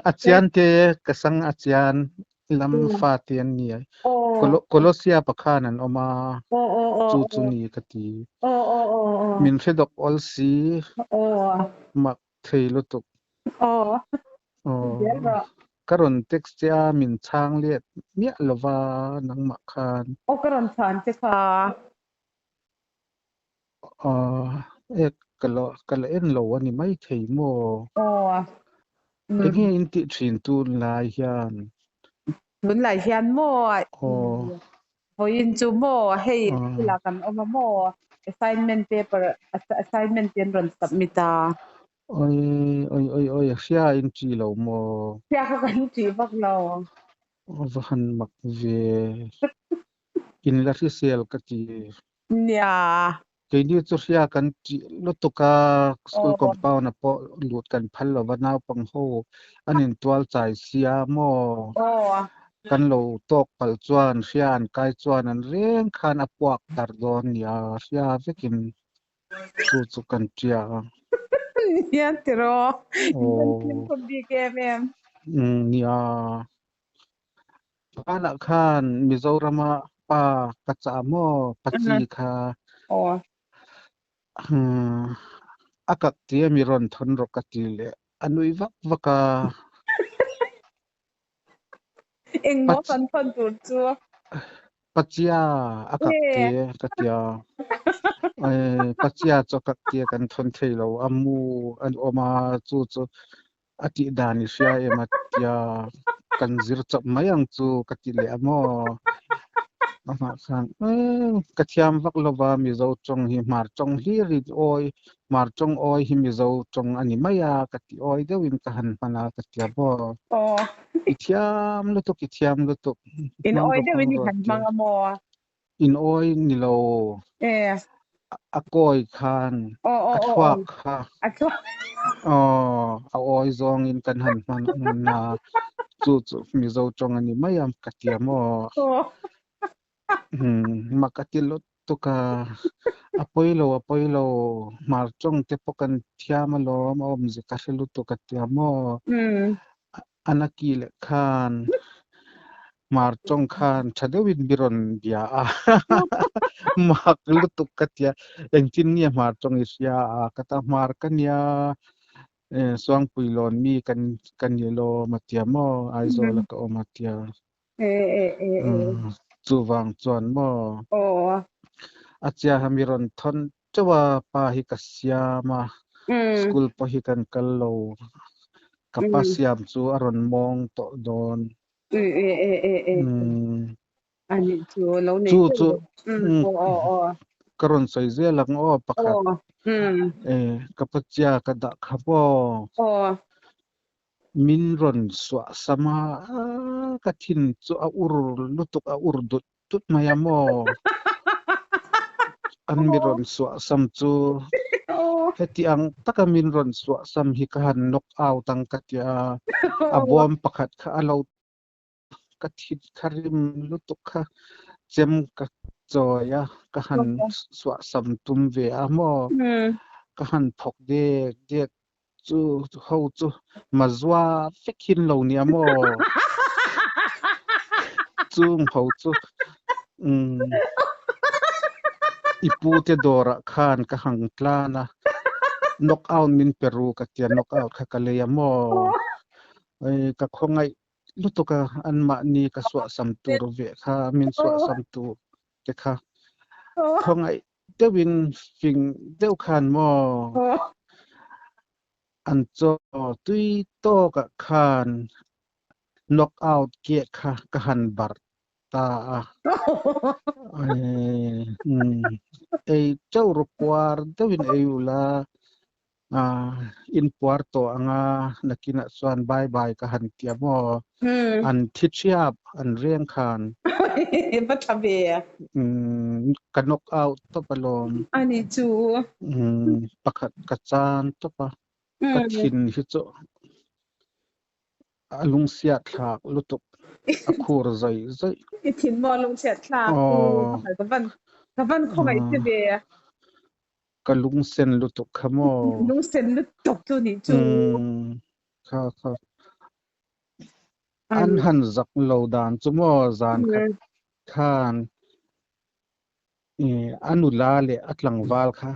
อาจารย์เตะกษังอาจารย์ลำฟาเตียนนี่โคลอเซียปะคานันออกมาจูนี่กติมินเฟดอกออลซีมักเทลุตุกการันเท็กซ์เจียมินช่างเลียดเนี่ยลวานังมักคานการันช่างเจ้าค่ะกะละเอ็นโลวันนี้ไม่เทโมเอ็งอินติชินตูนลายยันตุนลายยันโมพอยินจูโมให้ที่ลากันเอามาโม assignment paper assignment เรียนรันสับมิตาโอ้ยเสียอินจีโลโมเสียเขากันจีบักเราวันมักเวกินลาที่เซลกติเนี่ยเกณฑ์ที่ตัวเสียกันจีรถตุกาสกุลคอมเพลนะพอหลุดกันพันแล้ววันน้าปังโฮอันนี้ตัวใจเสียโมกันโลตกปัลจวนเสียนไกจวนนั้นเร่งขันอปวกตัดโดนยาเสียไปกินสุกันเจียเนี่ยติโรมันคนดีแกแม่เนี่ยป้าละขันมิโซรามาป้ากัจจามอปัจจิค่ะอากาศเตียมีร้อนทนรกติเลอันวิวักเอ็งมอสันทนตัวจัวปัจจัยอากาศเตียกัตยาปัจจัยจกัตเตียกันทนเทลอามูอันออกมาจูอติดานิเสียมาเตียกันซิรจับมายังจูกัติเลอโมมาสังกัตยามวักลบามิโซจงหิมาร์จงฮีริดโอยมาร์จงโอยหิมิโซจงอันนี้ไม่ยากัติโอยเดวินกันพนากัตยาบอิทยามลุตุกอิทยามลุตุกอินโอยเดวินกันมังอโมอินโอยนิโลอากอยคันอัทวักค่ะเอาโอยซองอินกันหันมันนาจูมิโซจงอันนี้ไม่ยามกัตยาโมmakatilo to ka apoilo marchong te pokan thiama lo om je kaselu to ka tiamo anakile khan marchong khan chadewin biron dia maklu to ka tia engchin ni marchong isya kata mar kan ya suang puilon mi kan yelo matiamo aizo la ka o matia chuwang chuan moอาจารย์มีรอนทนจะว่าปาหิกัสยามาสกุลปาหิกันกัลโลกับปัสยามจูอรอนมองโตโดนอันนี้จูแล้วเนี่ยจูกรอนใส่เสื้อหลังอ้อปะครับกับปัจจากระดักขับมินรอนสวะสมากัทินจูอาอุรลุตุกอาอุรดุตุดมายามออันมิรอนสวะซัมจูเฮติอังตะกามินรอนสวะซัมฮิกหันนกเอาตังกัตยาอบวมปะขัดข้าเรากัดฮิดคาริมลุตุกข้าเจมกัดจอยะกหันสวะซัมตุมเวอามอกหันพกเด็กจูเขาจูมาจว่าฟิกินเหล่านี้โมจูเขาจูอีปูเตดอระคานกะหังตลานะนกเอามินเปรูกะเตียนนกเอาคากะเลยโมกะคงไงลุตุกะอันมานีกะสวะสัมตูรเวค่ะมินสวะสัมตูเตค่ะคงไงเดวินฟิงเดวคานโมอันโจตุยโตกะคานน็อกเอาท์เกียค่ะกะหันบาร์ตาเจ้ารควาร์เดวินอุลาอินปวาร์โตอ่างนักกินส่วนบายกะหันเตียมอันทิชยาบอันเรียงคานบัตรเบียกันน็อกเอาท์ตบลมอันนี้จูปักกัจจานตบกะทินฮิโจลุงเสียทากลุตุกคูรใจทินมอลุงเสียทากกับวันคงไงเสียก kalung sen lutuk khamo lung sen lutuk tu ni chu kha an han zak lo dan chumo zan khan anula le atlang wal kha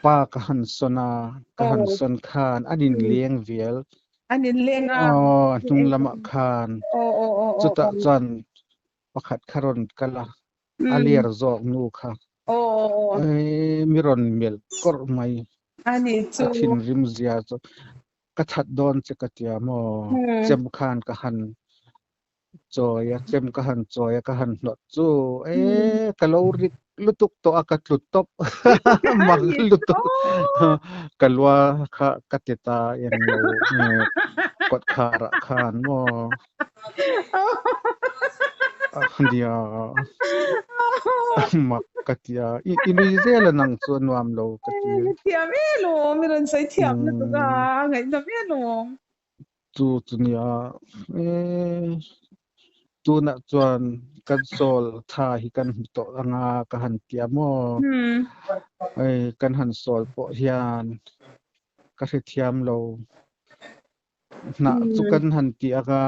pa ka han sona ka han son khan anin leng vial anin leng tung lama khan chuta chan pakhat kharon kala alier zok nu kha miron mel kor mai ani chu athin rim zia chu ka that don che katia mo chem khan ka han choya chem ka han choya ka han lot chu kalori lutuk to akat lutop mag lutuk kalwa kha kateta yang lo kot khara khan mo dia mak katia inizela nang chuan nuam lo katia thiam lo miron sai thiam na tu ga ngai na me lo chu nia tu na chuan kan sol tha hi kan to anga ka han tia mo kan han sol po hian ka se thiam lo na chu kan han ti aga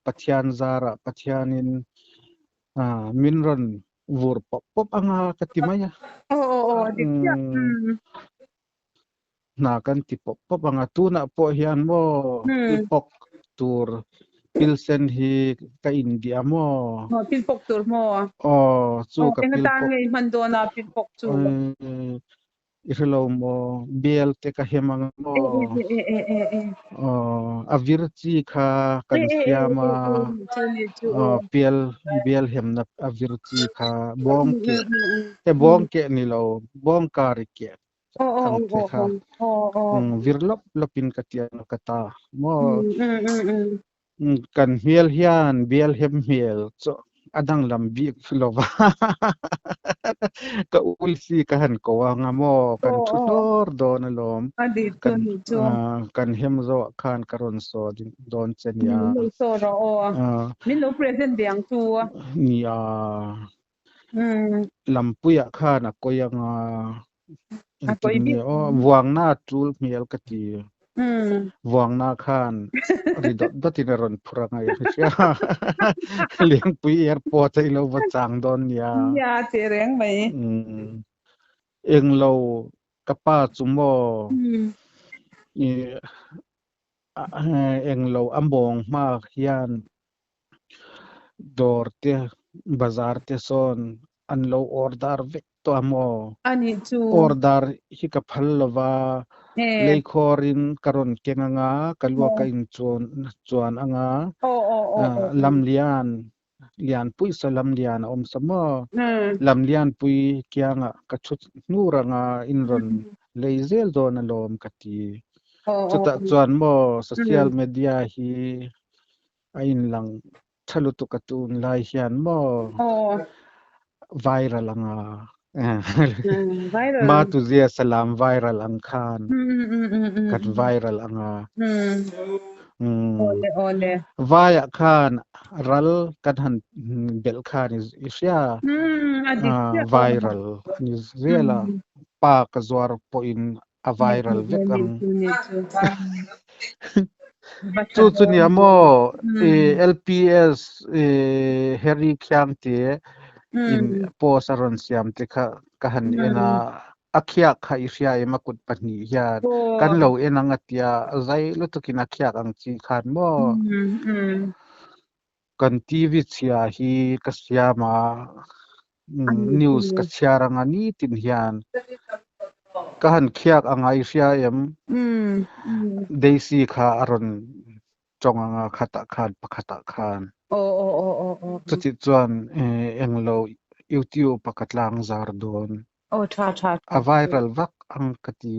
pathian zara pathianin minron vur pop anga ka timaya dikya na kan ti pop anga tu na po hian mo ipok tur pilsen hi ka India mo pilpok tur mo chu ka pilpok ngai mandona pilpok chu irlo mo bel te ka hemang mo avirchi kha kan siama bel hemna avirchi kha bong ke ni lo bong kari ke ang te kha virlop lopin katia kata mo kan hiel hian bel hem hiel cho adang lam bi filova ka ulsi ka han ko nga mo kan thutor don alom kan hem zo khan karon so don chenia so ro min no present diang tu nia lampuya khana koyanga intini wang na tul miel kati wang na khan ridot dotinaron phuranga ya liang pui airport ai lo bachang don ya te reng mai eng lo kapa chumo eng lo ambong ma hian dor te bazar te son an lo order vek to amo ani chu order hi ka phal lova leikhorin karon kenanga kalwa ka in chuan anga lamlian lian pui sa lamlian om samo lamlian pui kyanga ka chut nuranga inron leizel don alom kati chuta chuan mo social media hi ain lang thalutu katun lai hian mo viral anga ma tu zia salam viral ang khan kat viral anga ole vaya khan ral kan han bel khan isya viral ni zela pa ka zwar po in a viral vek ang chu ni amo LPS Harry Khyang te in posaron siam te ka han ena akhya kha isya emakut pani ya kan lo enanga tia zai lutukin akhya ang chi khan mo kan TV chia hi kasyama news ka chiaranga ni tin hian kahan khiak anga isya em desi kha aron chonganga khata khan pakhata khan chuti chuan englo YouTube pakatlang zar don a viral vak ang kati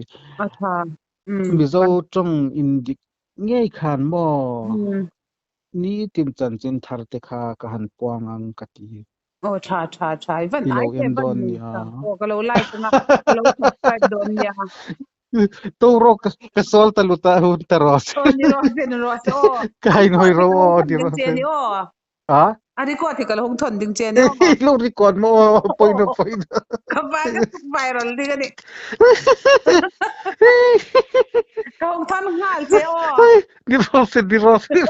mizo chong indik ngei khan mo ni tim chan chin thar te kha kahan puang ang kati even I em don ya kalau like na kalau subscribe don ya to ro ka sol taluta hun taros ni ro kai noi ro di ro ha อันนี้ก็ที่กระหงทนจริงเจนเนาะ ลูกที่ก่อนมาไปนะ ก็ไปก็ไปรันดีกันนี่กระหงทนง่ายเจ้า Di rosit.